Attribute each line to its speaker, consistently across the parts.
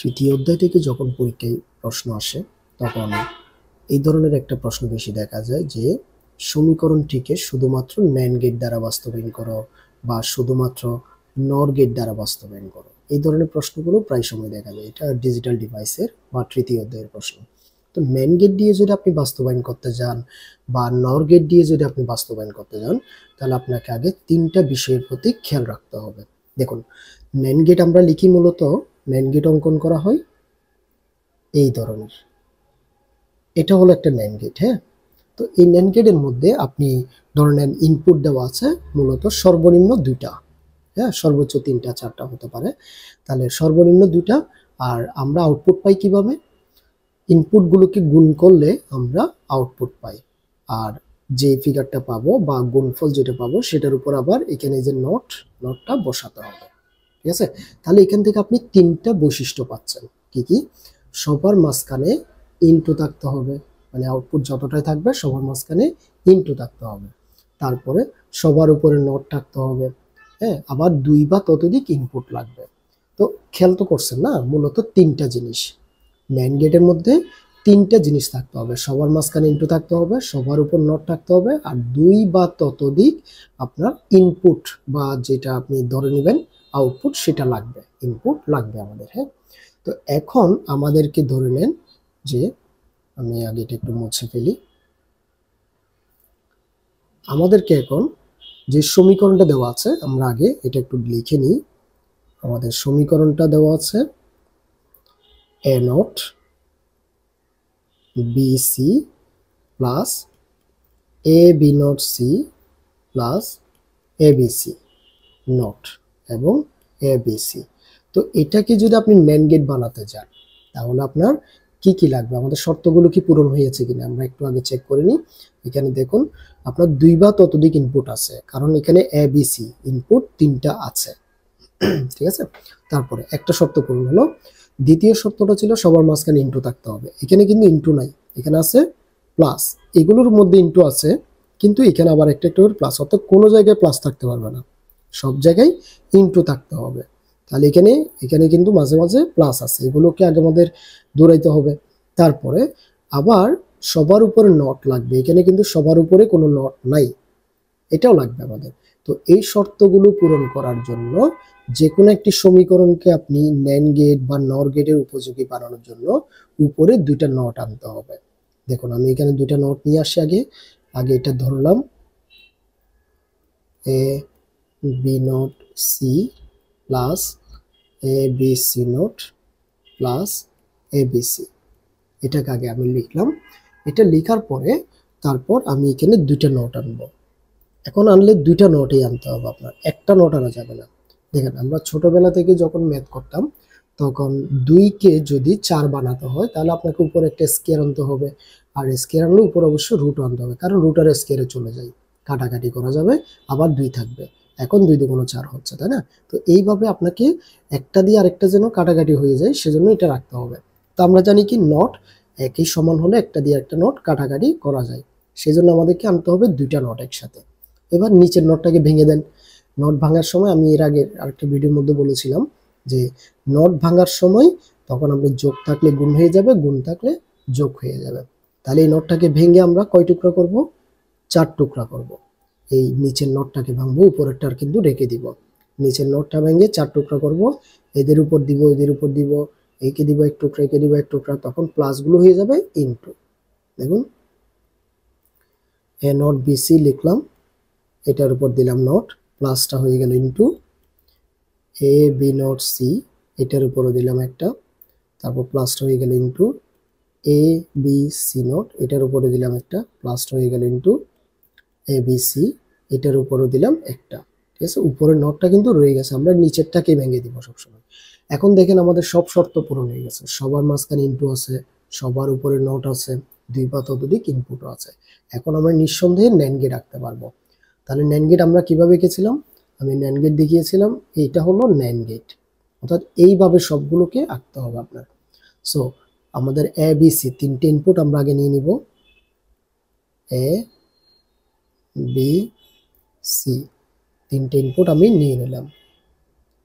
Speaker 1: তৃতীয় অধ্যায় থেকে যখন পরীক্ষায় প্রশ্ন আসে তখন এই ধরনের একটা প্রশ্ন বেশি দেখা যায় যে সমীকরণটিকে শুধুমাত্র ন্যান্ড গেট দ্বারা বাস্তবায়ন করো বা শুধুমাত্র নর গেট দ্বারা বাস্তবায়ন করো। এই ধরনের প্রশ্নগুলো প্রায় সময় দেখা যায়। এটা ডিজিটাল ডিভাইসের বা তৃতীয় অধ্যায়ের প্রশ্ন। তো ন্যান্ড গেট দিয়ে যদি আপনি বাস্তবায়ন করতে যান বা নর গেট দিয়ে যদি আপনি বাস্তবায়ন করতে যান, তাহলে আপনাকে আগে তিনটা বিষয়ের প্রতি খেয়াল রাখতে হবে। দেখুন, ন্যান্ড গেট আমরা লিখি মূলত ন্যান্ড গেট অঙ্কন করা হয় এই ধরনের। এটা হলো একটা ন্যান্ড গেট, হ্যাঁ। তো এই ন্যান্ড গেটের মধ্যে আপনি ধরে নেন ইনপুট দেওয়া আছে মূলত সর্বনিম্ন দুইটা, হ্যাঁ, সর্বোচ্চ তিনটা চারটা হতে পারে। তাহলে সর্বনিম্ন দুইটা, আর আমরা আউটপুট পাই কিভাবে? ইনপুটগুলোকে গুণ করলে আমরা আউটপুট পাই, আর যে ফিগারটা পাবো বা গুণফল যেটা পাবো সেটার উপর আবার এখানে যে নটটা বসাতে হবে। ঠিক আছে? তাহলে এখান থেকে আপনি তিনটা বৈশিষ্ট্য পাচ্ছেন। কি কি? সবার মাঝখানে ইনটু থাকতে হবে, মানে আউটপুট যতটাই থাকবে সবার মাঝখানে ইনটু থাকতে হবে। তারপরে সবার উপরে নট থাকতে হবে, হ্যাঁ, আবার দুই বা ততোধিক ইনপুট লাগবে। তো খেয়াল তো করছেন না, মূলত তিনটা জিনিস ন্যান্ড গেটের মধ্যে তিনটা জিনিস থাকতে হবে। সবার মাঝখানে ইনটু থাকতে হবে, সবার উপর নট থাকতে হবে, আর দুই বা ততোধিক আপনার ইনপুট বা যেটা আপনি ধরে নেবেন আউটপুট সেটা লাগবে, ইনপুট লাগবে আমাদের, হ্যাঁ। তো এখন আমাদেরকে ধরে নেন যে, আমি আগে এটা একটু মুছে ফেলি। আমাদেরকে এখন যে সমীকরণটা দেওয়া আছে আমরা আগে এটা একটু লিখে নিই। আমাদের সমীকরণটা দেওয়া আছে A not BC plus A B not C plus A B C not এবং এ বি সি। তো এটাকে যদি আপনি ন্যান্ড গেট বানাতে চান তাহলে আপনার কি কি লাগবে, আমাদের শর্তগুলো কি পূরণ হয়েছে কিনা আমরা একটু আগে চেক করে নিই। এখানে দেখুন আপনার দুই বা ততোধিক ইনপুট আছে, কারণ এখানে এ বি সি ইনপুট তিনটা আছে। ঠিক আছে? তারপরে একটা শর্ত পূরণ হলো। দ্বিতীয় শর্তটা ছিল সবার মাঝখানে ইনটু থাকতে হবে। এখানে কিন্তু ইনটু নাই, এখানে আছে প্লাস। এগুলোর মধ্যে ইনটু আছে কিন্তু এখানে আবার একটা একটা করে প্লাস, অর্থাৎ কোনো জায়গায় প্লাস থাকতে পারবে না, সব জায়গায় ইনটু থাকতে হবে। তাহলে এখানে এখানে কিন্তু মাঝে মাঝে প্লাস আছে, এগুলোকে আগে আমাদের দৌড়াইতে হবে। তারপরে আবার সবার উপরে নট লাগবে, এখানে কিন্তু সবার উপরে কোনো নট নাই, এটাও লাগবে আমাদের। তো এই শর্তগুলো পূরণ করার জন্য যে কোনো একটি সমীকরণকে আপনি ন্যান্ড গেট বা নর গেটের উপযোগী বানানোর জন্য উপরে দুইটা নট আনতে হবে। দেখুন আমি এখানে দুইটা নট নিয়ে আসি। আগে আগে এটা ধরলাম A B not C plus A B C not plus A B C. এটাকে আগে আমি লিখলাম। এটা লেখার পরে তারপর আমি এখানে দুইটা নট আনবো। এখন আনলে দুইটা নোটই আনতে হবে, আপনার একটা নোট আনা যাবে না। দেখেন আমরা ছোটবেলা থেকে যখন ম্যাথ করতাম তখন 2কে যদি 4 বানাতে হয় তাহলে আপনাকে উপরে একটা স্কয়ার আনতে হবে, আর স্কয়ার আনলে উপর অবশ্যই রুট আনতে হবে, কারণ রুট আর স্কয়ারে চলে যায়, কাটাকাটি করা যাবে, আবার 2 থাকবে। এখন 2 দুগুণ 4 হচ্ছে, তাই না? তো এইভাবে আপনাকে একটা দিয়ে আরেকটা যেন কাটাকাটি হয়ে যায় সেজন্য এটা রাখতে হবে। তো আমরা জানি কি নট একই সমান হলে একটা দিয়ে একটা নট কাটাকাটি করা যায়, সেজন্য আমাদেরকে আনতে হবে দুইটা নট একসাথে। এবার নিচের নটটাকে ভেঙে দেন। নট ভাঙার সময় আমি এর আগে আরেকটা ভিডিওর মধ্যে বলেছিলাম যে নট ভাঙার সময় তখন আমরা যোগ থাকলে গুণ হয়ে যাবে, গুণ থাকলে যোগ হয়ে যাবে। তাহলে এই নটটাকে ভেঙে আমরা কয় টুকরা করব? 4 টুকরা করব। এই নিচের নটটাকে ভাঙবো, উপরেরটার কিন্তু রেখে দিব। নিচের নটটা ভেঙে 4 টুকরা করব, এদের উপর দিব, এদের উপর দিব, একে দিব এক টুকরা, একে দিব এক টুকরা, তখন প্লাসগুলো হয়ে যাবে ইনটু। দেখুন এ নট বিসি লিখলাম, এটার উপর দিলাম নট, প্লাসটা হয়ে গেল into A B not C, এটার উপরও দিলাম একটা, তারপর প্লাসটা হয়ে গেল into A B C not, এটার উপরে দিলাম একটা, প্লাসটা হয়ে গেল ইনটু এ বি সি, এটার উপরও দিলাম একটা। ঠিক আছে? উপরের নটটা কিন্তু রয়ে গেছে, আমরা নিচেরটাকে ভেঙে দিব সবসময়। এখন দেখেন আমাদের সব শর্ত পূরণ হয়ে গেছে, সবার মাঝখানে ইনটু আছে, সবার উপরে নট আছে, দুই বা ততোধিক ইনপুটও আছে। এখন আমরা নিঃসন্দেহে ন্যান্ড গেট রাখতে পারবো। তাহলে ন্যান্ড গেট আমরা কিভাবে এঁকেছিলাম? আমি ন্যান্ড গেট দেখিয়েছিলাম, এইটা হলো ন্যান্ড গেট, অর্থাৎ এইভাবে সবগুলোকে আঁকতে হবে আপনার। সো আমাদের এ বি সি তিনটে ইনপুট আমরা আগে নিয়ে নিব, এ বি সি তিনটে ইনপুট আমি নিয়ে নিলাম।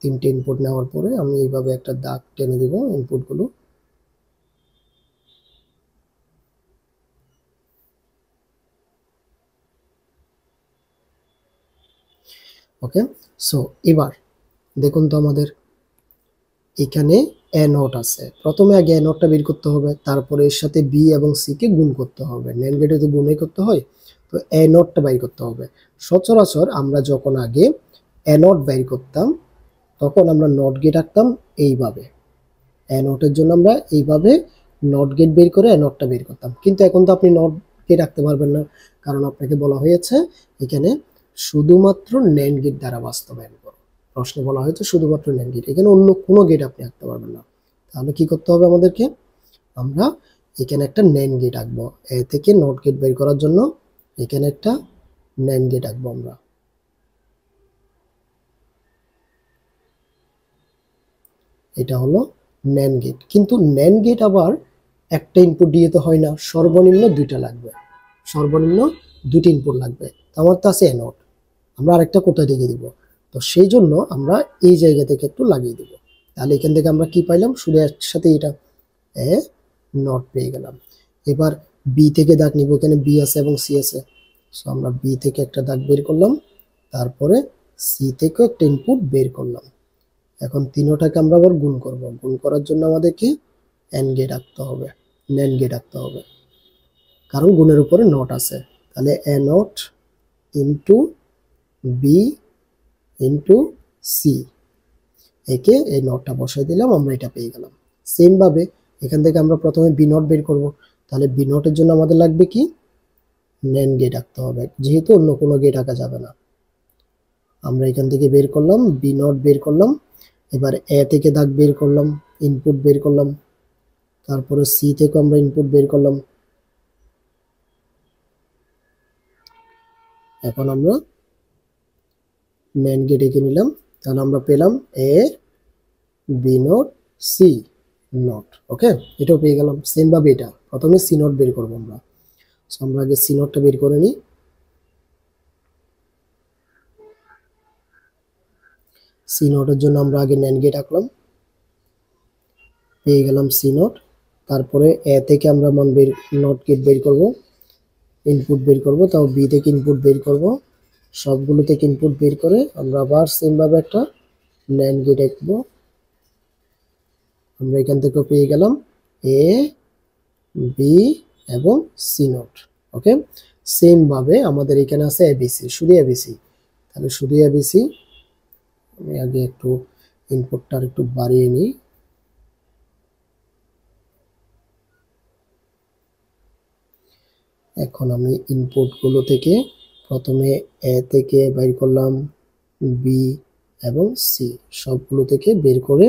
Speaker 1: তিনটে ইনপুট নেওয়ার পরে আমি এইভাবে একটা দাগ টেনে দিব ইনপুটগুলো। ওকে, সো এবার দেখুন তো আমাদের এখানে এ নট আছে। প্রথমে আগে এ নটটা বের করতে হবে, তারপরে এর সাথে বি এবং সি কে গুণ করতে হবে। ন্যান্ড গেটে তো গুণই করতে হয়, তো এ নটটা বাইর করতে হবে। সচরাচর আমরা যখন আগে এ নট বাইর করতাম তখন আমরা নট গেট আঁকতাম এইভাবে। এ নটের জন্য আমরা এইভাবে নট গেট বের করে এ নটটা বের করতাম, কিন্তু এখন তো আপনি নট গেট আঁকতে পারবেন না, কারণ আপনাকে বলা হয়েছে এখানে শুধুমাত্র ন্যান্ড গেট দ্বারা বাস্তবায়ন করো। প্রশ্নে বলা হয়েছে শুধুমাত্র ন্যান্ড গেট, এখানে অন্য কোনো গেট আপনি আঁকতে পারবেন না। তাহলে কি করতে হবে আমাদেরকে, আমরা এখানে একটা ন্যান্ড গেট আঁকবো। এ থেকে নট গেট বের করার জন্য এখানে একটা ন্যান্ড গেট আঁকবো আমরা। এটা হলো ন্যান্ড গেট, কিন্তু ন্যান্ড গেট আবার একটা ইনপুট দিয়ে তো হয় না, সর্বনিম্ন দুইটা লাগবে, সর্বনিম্ন দুইটা ইনপুট লাগবে। আমার তো আছে এ নট, আমরা আরেকটা কোথায় লিখে দিব, তো সেই জন্য আমরা এই জায়গা থেকে একটু লাগিয়ে দিব। তাহলে এখান থেকে আমরা কি পাইলাম, শুধু একসাথে এটা এ নট পেয়ে গেলাম। এবার বি থেকে দাগ নিব, এখানে বি আছে এবং সি আছে, সো আমরা বি থেকে একটা দাগ বের করলাম, তারপরে সি থেকেও একটা ইনপুট বের করলাম। এখন তিনোটাকে আমরা আবার গুণ করব। গুণ করার জন্য আমাদেরকে এন্ড গেট আঁকতে হবে, ন্যান্ড গেট আঁকতে হবে, কারণ গুণের উপরে নট আছে। তাহলে A not into B into C, একে এই নটটা বসাই দিলাম, আমরা এটা পেয়ে গেলাম। সেম ভাবে এখান থেকে আমরা প্রথমে বি নট বের করব। তাহলে বি নটের জন্য আমাদের লাগবে কি, ন্যান্ড গেট আঁকতে হবে, যেহেতু অন্য কোনো গেট আঁকা যাবে না। আমরা এখান থেকে বের করলাম, বি নট বের করলাম, এবার এ থেকে দাগ বের করলাম, ইনপুট বের করলাম, তারপরে সি থেকে আমরা ইনপুট বের করলাম। এখন আমরা ন্যান্ড গেট এঁকে নিলাম, তাহলে আমরা পেলাম এ বি নট সি নট। ওকে, এটাও পেয়ে গেলাম। সেম ভাবে এটা প্রথমে সি নট বের করবো আমরা, সো আমরা আগে সি নটটা বের করে নিই। সি নটের জন্য আমরা আগে ন্যান্ড গেট আঁকলাম, পেয়ে গেলাম সি নট। তারপরে এ থেকে আমরা মান বের নট গেট বের করব, ইনপুট বের করব, তাও বি থেকে ইনপুট বের করব, সবগুলো থেকে ইনপুট বের করে আমরা আবার সেম ভাবে একটা ন্যান্ড গেট আঁকবো। আমরা এখান থেকে পেয়ে গেলাম এ বি এবং সি নট। ওকে, সেম ভাবে আমাদের এখানে আছে এবিসি, শুধু এবিসি। তাহলে শুধু এবিসি, আমি আগে একটু ইনপুটটা একটু বাড়িয়ে নিই। এখন আমি ইনপুটগুলো থেকে প্রথমে এ থেকে বের করলাম, বি এবং সি সবগুলো থেকে বের করে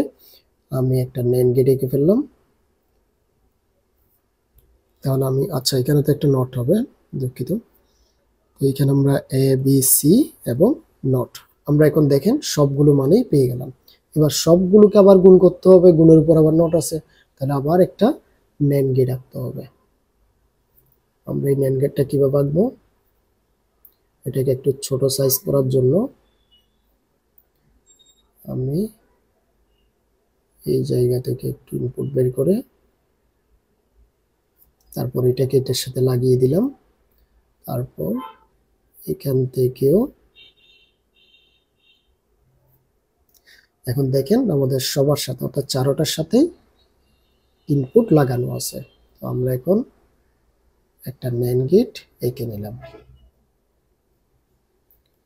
Speaker 1: আমি একটা ন্যান্ড গেট এঁকে ফেললাম। তাহলে আমি, আচ্ছা এখানে তো একটা নট হবে, দুঃখিত। তো এখানে আমরা এ বি সি এবং নট, আমরা এখন দেখেন সবগুলো মানেই পেয়ে গেলাম। এবার সবগুলোকে আবার গুণ করতে হবে, গুণের উপর আবার নট আছে, তাহলে আবার একটা ন্যান্ড গেট আঁকতে হবে। আমরা এই ন্যান্ড গেটটা কিভাবে আঁকবো, এটাকে একটু ছোট সাইজ করার জন্য আমি এই জায়গা থেকে একটু ইনপুট বের করে তারপর এটাকে এটার সাথে লাগিয়ে দিলাম। তারপর এখান থেকেও, এখন দেখেন আমাদের সবার সাথে অর্থাৎ চারোটার সাথে ইনপুট লাগানো আছে। তো আমরা এখন একটা ন্যান্ড গেট এঁকে নিলাম।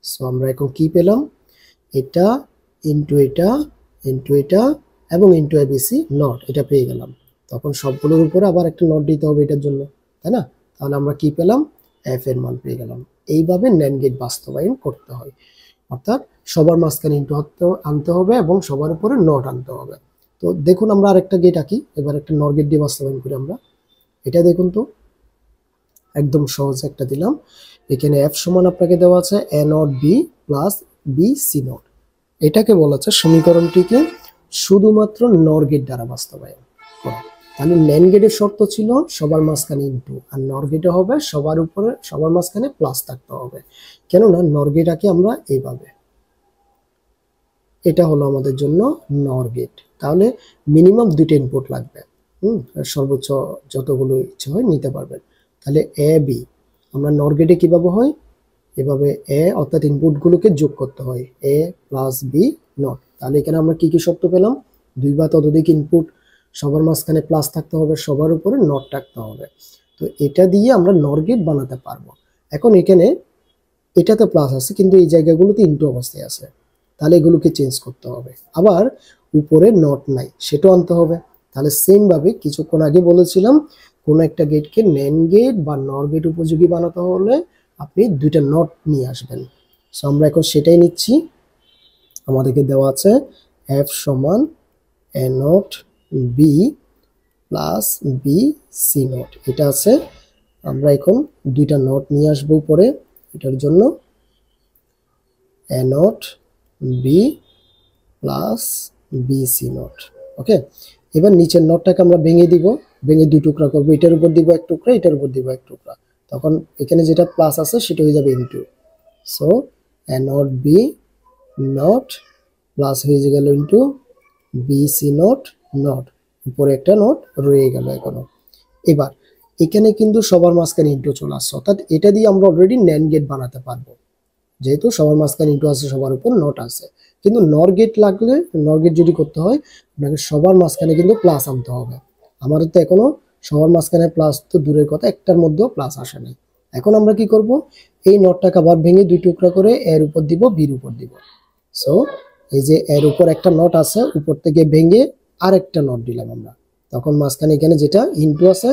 Speaker 1: সো আমরা এখন কি পেলাম, এটা ইনটু এটা ইনটু এটা এবং ইনটু এবিসি নট, এটা পেয়ে গেলাম। তখন সবগুলোর উপরে আবার একটা নট দিতে হবে এটার জন্য, তাই না? তাহলে আমরা কি পেলাম, এফ এর মান পেয়ে গেলাম। এইভাবে ন্যান্ড গেট বাস্তবায়ন করতে হয়, অর্থাৎ সবার মাঝখানে ইনটু আনতে হবে এবং সবার উপরে নট আনতে হবে। তো দেখুন আমরা আরেকটা গেট আঁকি, এবার একটা নর গেট দিয়ে বাস্তবায়ন করি আমরা। এটা দেখুন তো, একদম সহজ একটা দিলাম। এখানে এফ সমান আপনাকে দেওয়া আছে A not B plus B C not. এটাকে বলা হচ্ছে সমীকরণটিকে শুধুমাত্র নর গেট দ্বারা বাস্তবায়ন করা। তাহলে ন্যান্ড গেটের শর্ত ছিল সবার মাঝখানে ইনটু, আর নর গেটে হবে সবার উপরে সবার মাঝখানে প্লাস থাকতে হবে। কেননা নর গেট আঁকি আমরা এইভাবে, এটা হলো আমাদের জন্য নর গেট। তাহলে মিনিমাম 2টা ইনপুট লাগবে। সর্বোচ্চ যতগুলো ইচ্ছে হয় নিতে পারবেন। তাহলে এ বি আমরা নর গেটে কিভাবে হয়, এভাবে এ অর্থাৎ ইনপুটগুলোকে যোগ করতে হয়, এ প্লাস বি নট। তাহলে এখানে আমরা কি কি শর্ত পেলাম, 2 বা ততোধিক ইনপুট, সবার মাঝখানে প্লাস থাকতে হবে, সবার উপরে নট থাকতে হবে। তো এটা দিয়ে আমরা নর গেট বানাতে পারবো। এখন এখানে এটাতে প্লাস আছে কিন্তু এই জায়গাগুলোতে ইনটু অবস্থায় আছে, তাহলে এগুলোকে চেঞ্জ করতে হবে। আবার উপরে নট নাই, সেটাও আনতে হবে। তাহলে সেম ভাবে কিছুক্ষণ আগে বলেছিলাম কোন একটা গেটকে ন্যান্ড গেট বা নর গেট উপযোগী বানাতে হলে আপনি 2টা নট নিয়ে আসবেন। সো আমরা এখন সেটাই নিচ্ছি। আমাদেরকে দেওয়া আছে এফ সমান A not B plus B C not, এটা আছে। আমরা এখন 2টা নট নিয়ে আসবো উপরে, এটার জন্য A not B plus B C not. Okay, এবার নিচের নটটাকে আমরা ভেঙে দিব, ভেঙে 2 টুকরা করবো, এটার উপর দিব 1 টুকরা, এটার উপর দিব 1 টুকরা, তখন এখানে যেটা প্লাস আছে সেটা হয়ে যাবে into. So A not B not plus হয়ে গেল into B C not not, উপরে একটা নট রয়ে গেল এখনো। এবার এখানে কিন্তু সবার মাঝখানে ইনটু চলে আসছে, অর্থাৎ এটা দিয়ে আমরা অলরেডি ন্যান্ড গেট বানাতে পারবো, যেহেতু সবার মাঝখানে ইনটু আছে, সবার উপর নট আছে। কিন্তু নর গেট লাগলে, নর গেট যদি করতে হয় আপনাকে সবার মাঝখানে কিন্তু প্লাস আনতে হবে। আমাদের তো এখনো সবার মাঝখানে প্লাস তো দূরের কথা, একটার মধ্যেও প্লাস আসে নাই। এখন আমরা কি করব, এই নটটাকে আবার ভেঙে 2 টুকরা করে এর উপর দিব, বির উপর দিব। সো এই যে এর উপর একটা নট আছে, উপর থেকে ভেঙে আরেকটা নট দিলাম আমরা, তখন মাঝখানে এখানে যেটা ইনটু আছে,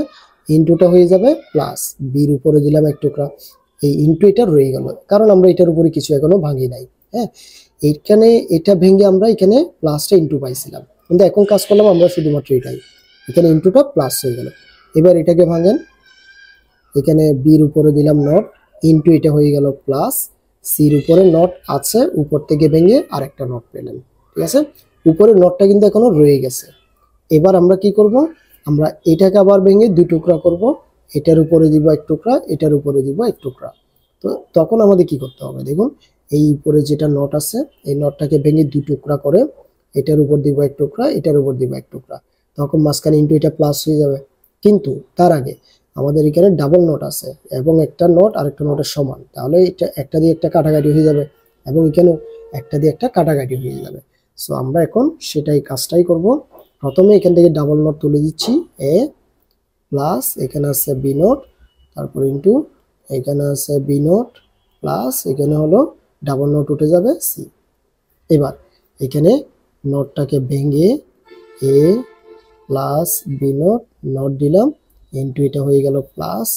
Speaker 1: ইনটুটা হয়ে যাবে প্লাস, বির উপরে দিলাম 1 টুকরা, এই ইনটু এটা রয়ে গেল, কারণ আমরা এটার উপরে কিছু এখনো ভাঙি নাই। হ্যাঁ, এইখানে এটা ভেঙে আমরা এখানে প্লাসটা ইনটু পাইছিলাম, কিন্তু এখন কাজ করলাম আমরা শুধুমাত্র এটাই, এখানে ইনটুটা প্লাস হয়ে গেল। এবার এটাকে ভাঙেন, এখানে বির উপরে দিলাম নট, ইনটু এটা হয়ে গেল প্লাস, সির উপরে নট আছে, উপর থেকে ভেঙে আরেকটা নট পেলেন। ঠিক আছে, উপরে নটটা কিন্তু এখনো রয়ে গেছে। এবার আমরা কি করব, আমরা এটাকে আবার ভেঙে 2 টুকরা করব, এটার উপরে দিব 1 টুকরা, এটার উপরে দিব 1 টুকরা। তো তখন আমাদের কি করতে হবে, দেখুন এই উপরে যেটা নট আছে এই নটটাকে ভেঙে 2 টুকরা করে এটার উপর দিব 1 টুকরা, এটার উপর দিব 1 টুকরা, তখন মাঝখানে ইনটু এটা প্লাস হয়ে যাবে। কিন্তু তার আগে আমাদের এখানে ডাবল নট আছে এবং একটা নট আরেকটা নটের সমান, তাহলে এটা একটা দিয়ে একটা কাটাকাটি হয়ে যাবে এবং এখানেও একটা দিয়ে একটা কাটাকাটি হয়ে যাবে। সো আমরা এখন সেটাই কাজটাই করব। প্রথমে এখান থেকে ডাবল নট তুলে দিচ্ছি, এ প্লাস এখানে আছে বি নট, তারপর ইনটু এখানে আছে বি নট প্লাস এখানে হলো ডাবল নট উঠে যাবে সি। এবার এখানে নটটাকে ভেঙে A plus B not not দিলাম, ইনটু এটা হয়ে গেল plus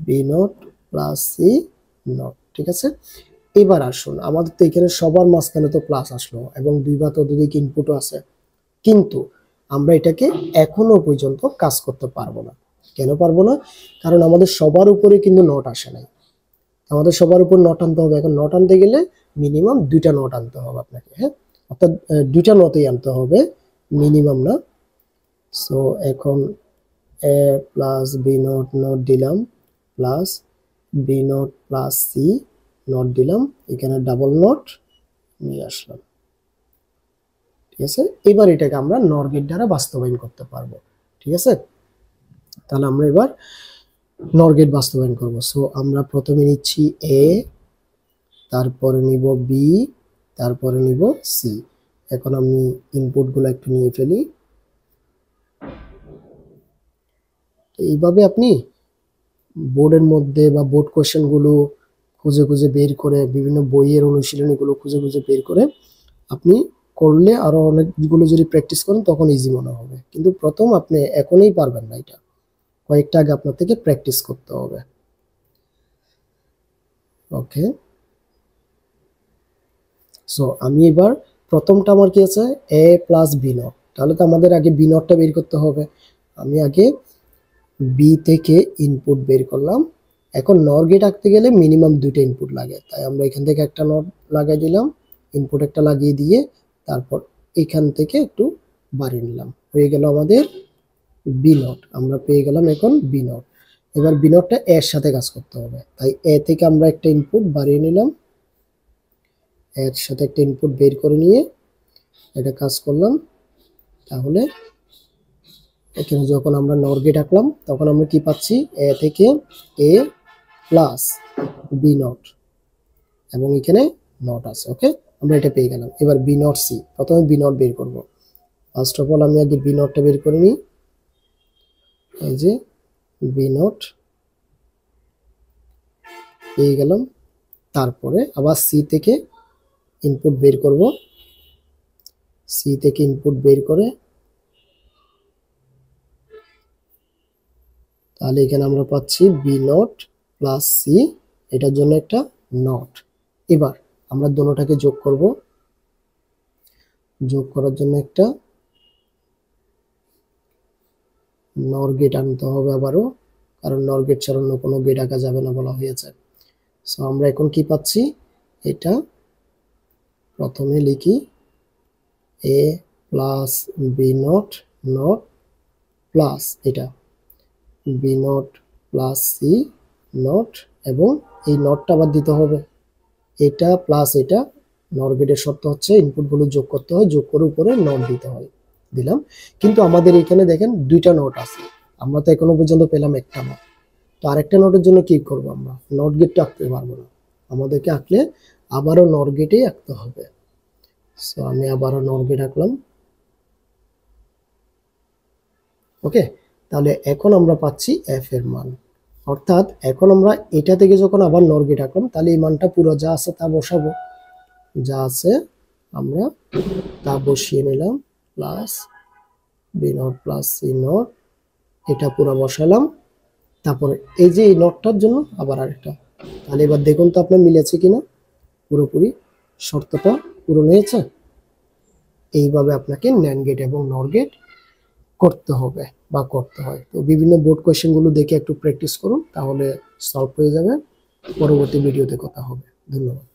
Speaker 1: B not plus C not. ঠিক আছে, এবার আসুন আমাদের তো এখানে সবার মাঝখানে তো প্লাস আসলো এবং 2 বা ততোধিক ইনপুটও আছে, কিন্তু আমরা এটাকে এখনো পর্যন্ত কাজ করতে পারবো না। কেন পারবো না, কারণ আমাদের সবার উপরে কিন্তু নট আসে নাই, আমাদের সবার উপর নট আনতে হবে। এখন নট আনতে গেলে মিনিমাম 2টা নট আনতে হবে আপনাকে। হ্যাঁ, অর্থাৎ 2টা নটই আনতে হবে, মিনিমাম না। সো এখন A plus B not not দিলাম plus B not plus C not দিলাম, এখানে ডাবল নট নিয়ে আসলাম। ঠিক আছে, এবার এটাকে আমরা নর গেট দ্বারা বাস্তবায়ন করতে পারবো। ঠিক আছে, তাহলে আমরা এবার নর গেট বাস্তবায়ন করব। সো আমরা প্রথমে নিচ্ছি এ, তারপরে নিব বি, তারপরে নিব সি। এখন আমি ইনপুটগুলো একটু নিয়ে ফেলি। এইভাবে আপনি বোর্ডের মধ্যে বা বোর্ড কোশ্চেনগুলো খুঁজে খুঁজে বের করে, বিভিন্ন বইয়ের অনুশীলনীগুলো খুঁজে খুঁজে বের করে আপনি করলে আরো অনেকগুলো যদি প্র্যাকটিস করেন তখন ইজি মনে হবে, কিন্তু প্রথম আপনি এখনই পারবেন না, এটা কয়েকটা আগে আপনার থেকে প্র্যাকটিস করতে হবে। ওকে, সো আমি এবার প্রথমটা আমার কি আছে, এ প্লাস বি নট, তাহলে তো আমাদের আগে বি নটটা বের করতে হবে। আমি আগে বি থেকে ইনপুট বের করলাম। এখন নর গেট আঁকতে গেলে মিনিমাম 2টা ইনপুট লাগে, তাই আমরা এখান থেকে একটা নট লাগাই দিলাম, ইনপুট একটা লাগিয়ে দিয়ে তারপর এখান থেকে একটু বাড়িয়ে নিলাম, হয়ে গেল আমাদের বি নট। আমরা পেয়ে গেলাম এখন বি নট। এবার বি নটটা এর সাথে কাজ করতে হবে, তাই এ থেকে আমরা একটা ইনপুট বাড়িয়ে নিলাম, এর সাথে একটা ইনপুট বের করে নিয়ে এটা কাজ করলাম। তাহলে এখানে যখন আমরা নর গেট আঁকলাম তখন আমরা কি পাচ্ছি, এ থেকে এ প্লাস বি নট, এবং এখানে নট আছে। ওকে, আমরা এটা পেয়ে গেলাম। এবার বি নট সি, প্রথমে বি নট বের করব। ফার্স্ট অফ অল আমি আগে বি নটটা বের করে নিই। এই যে বি নট পেয়ে গেলাম। তারপরে আবার সি থেকে ইনপুট বের করব। সি থেকে ইনপুট বের করে তাহলে এখানে আমরা পাচ্ছি বি নট প্লাস সি, এটার জন্য একটা নট। এবার আমরা দুটোটাকে যোগ করব। যোগ করার জন্য একটা নর গেট আনতে হবে আবারও, কারণ নর গেট ছাড়া অন্য কোনো গেট আঁকা যাবে না বলা হয়েছে। সো আমরা এখন কি পাচ্ছি, এটা প্রথমে লিখি A plus B not not plus এটা B not plus C not, এবং এই নটটা আবার দিতে হবে। এটা প্লাস এটা, নর গেটের শর্ত হচ্ছে ইনপুটগুলো যোগ করতে হয়, যোগ করে উপরে নট দিতে হয়। দিলাম, কিন্তু আমাদের এখানে দেখেন দুইটা নট আছে, আমরা তো এখনো পর্যন্ত পেলাম একটা নট। তো আরেকটা নটের জন্য কি করব, আমরা নট গেটটা আঁকতে পারবো না, আমাদেরকে আঁকলে আবারও নর গেটেই আঁকতে হবে। সো আমি আবারও নর গেট আঁকলাম। ওকে, তাহলে এখন আমরা পাচ্ছি এফ এর মান, অর্থাৎ এখন আমরা এটা থেকে যখন আবার নর গেট আঁকলাম তাহলে এই মানটা পুরো যা আছে তা বসাবো, যা আছে আমরা তা বসিয়ে নিলাম। Plus B not plus C not, এটা পুরো বসালাম। তারপরে এই যে এই নটটার জন্য আবার আরেকটা। তাহলে এবার দেখুন তো আপনার মিলেছে কিনা, পুরোপুরি শর্তটা পূরণ হয়েছে। এইভাবে আপনাকে ন্যান্ড গেট এবং নর গেট করতে হবে বা করতে হয়। তো বিভিন্ন বোর্ড কোয়েশ্চেনগুলো দেখে একটু প্র্যাকটিস করুন, তাহলে সলভ হয়ে যাবে। পরবর্তী ভিডিওতে কথা হবে। ধন্যবাদ।